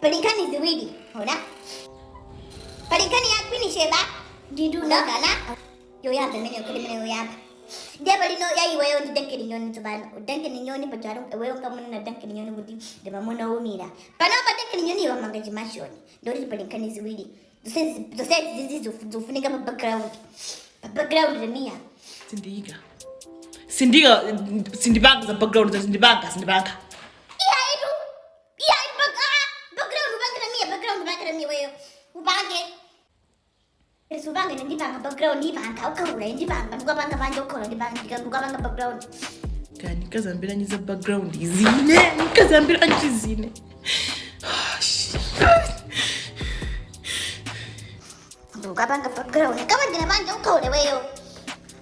Pelinkani ziwili. Ona. Pelinkani ya kwini sheba. Didu na gana. Yo yamba mene yo yamba. Dia bali no yayi wayo ndi danke nyoni to ban. Danke nyoni pa jaru wayo kamun na danke nyoni budi. De mamona umira. Pana pa danke nyoni wa mangaji mashoni. Dori pelinkani ziwili. Zizi zufunika background. Background mia. Sindibanga za background za sindibanga. Background mia wewe. Ubange. Subanga ndibanga background ndibanga ukawula ndibanga ndukabanga manje ukhona ndibanga ndukabanga background. Kani kazambira nyiza background izine. Kazambira nchizine. Ndukabanga background. Kama ndina manje ukhona wewe.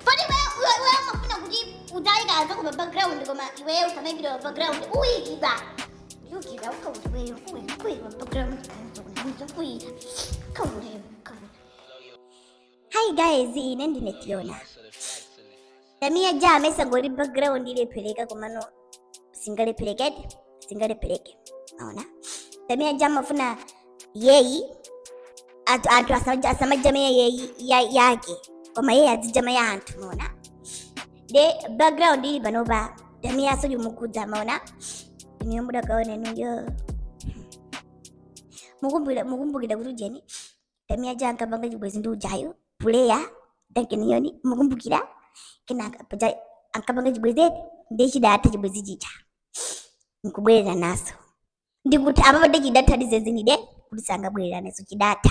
Fadi wewe mafuna kuti utaiga aza ku background koma wewe ukamegira background. Uyikiba. Yukiba ukawula wewe. Uyikiba background. Hi guys, inendi ne Theona. Tamia Ja amesagori background ile peleka kwa mano singale peleke. Naona. Tamia Ja mafuna yeye atu asama jamii yake. Kama yeye azijama ya antu naona. De background ile banoba Tamia so yumukuza naona. Niyomuda kaone nuyo. Mukumbukira kuti jeni Tamia Ja ankapanga chibwezi ndi ujayo puleya danke nyoni mukumbukira kenaka paja ankapanga chibwezi ndi chidata chibwezi chicha nkubwerera naso ndikuti apa pade chidata dizezini de kuti sangabwerera naso chidata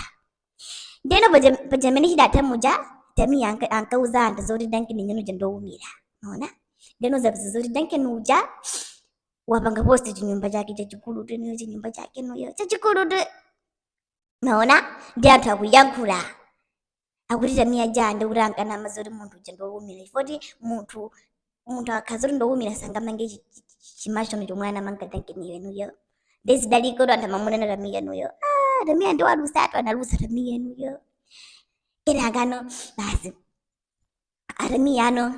ndeno paja mene chidata muja Tamia ankauza anthu zoti danke nyoni ndoumira naona ndeno zapeza zoti danke nuja wapanga post chinyumba chake chachikulu teniyo chinyumba chake noyo chachikulu naona ndi anthu akuyankhula akuti Tamia Ja ndikurankana mazoti munthu uja ndoumira ifoti munthu akazoti ndoumira sangamange chimashono chomwana manga danke niyo ndesidaliko anthu amamunena Tamia nuyo Tamia ndi walusatu analusa Tamia nuyo kenakano basi Tamia ano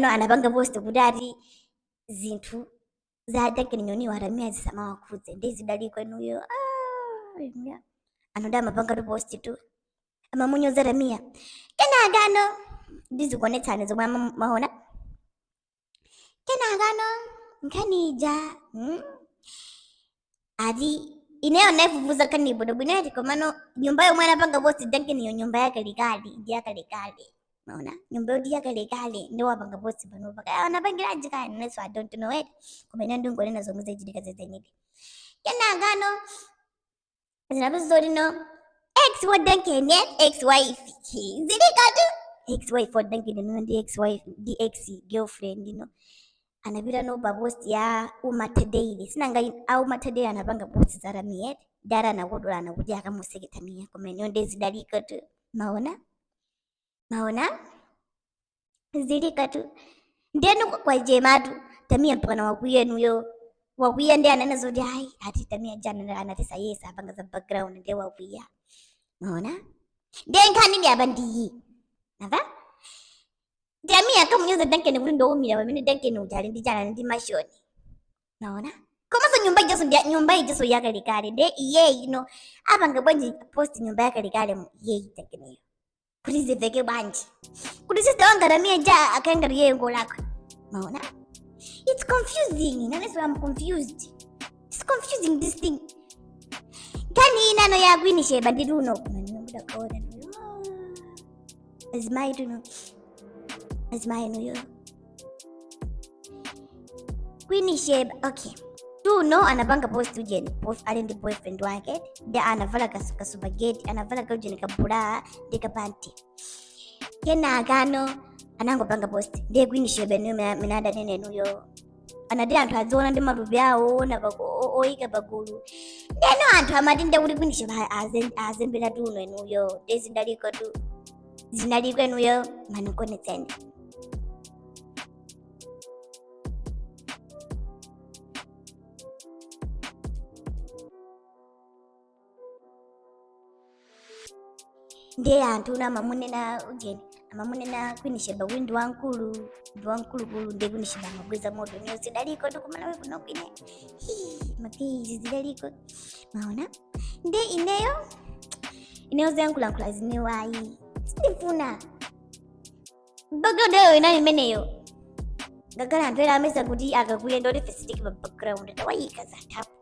anapanga post kuti ati zinthu za danke nyoni wa Tamia zisama wakuze ndesidaliko nuyo anoda mapanga tu post tu amamunyoza Tamia kenakano ndizikuonetsana zomwe mahona kenakano nkhani ja ati ineyo naifufuza kani bwino ati komano nyumba yomwe anapanga post danke niyo nyumba yake likali ndi yakalekale naona nyumba yoti yakalekale ndi wapanga post pano paka anapangiraje kani neso I don't know it kumene ndingolena zomwe zachitika zezenidi kenakano zinapezori no ex wa danke ne ex wife zilikatu ex wife wa danke no ndi ex wife ndi ex girlfriend no anapita no pa post ya umatadei sinanga au matadei anapanga post za Tamia dara na kodolana kuti akamuseke Tamia komene ndezidalikatu maona zilikatu ndenu kwa jematu Tamia mpana wakuyenuyo wakuya ndi anene zoti hai ati Tamia Ja anatisa yesa apanga za background ndi wakuya naona ndi nkhani ndi abandiyi nava Tamia kamunyoza danke kuti ndoumira pamene danke ujali ndi jana ndi mashoni naona komanso nyumba ijaso yakalekale nde iye apanga bwanji post nyumba yakalekale iye danke niyo kuti ziveke bwanji kuti sister wanga Tamia Ja akaenda iye ngolakwe naona. It's confusing. That's why I'm confused. It's confusing this thing. Kani nano ya gwini sheba ndiruno kumanyumba kaona no. Azmai no. Gwini sheba okay. Tu no anapanga post ujeni. Post alende boyfriend wake. Dia anavala kasubageti, anavala kaujeni kabura, deka panty. Kena agano anangopanga post ndiye gwini shebe niyo minada nene nuyo anadi anthu adziona ndi matupi awo na oyika pagulu ndeno anthu amati nde kuti gwini shebe azembera tuno enuyo ndezindaliko tu zinaliko enuyo manikonetsene ndiye anthu namamunena ujeni amamunena kwinisheba windu wankulu kulu nde kunisheba magweza moto niyo zidaliko tukumana we kuno kwine mapizi zidaliko maona nde ineyo ziyankulankula zinewayi sindifuna background yayo inani meneyo ngagala anthu ena amesa kuti akakuye ndoti fesitiki pa background tawayika za tapu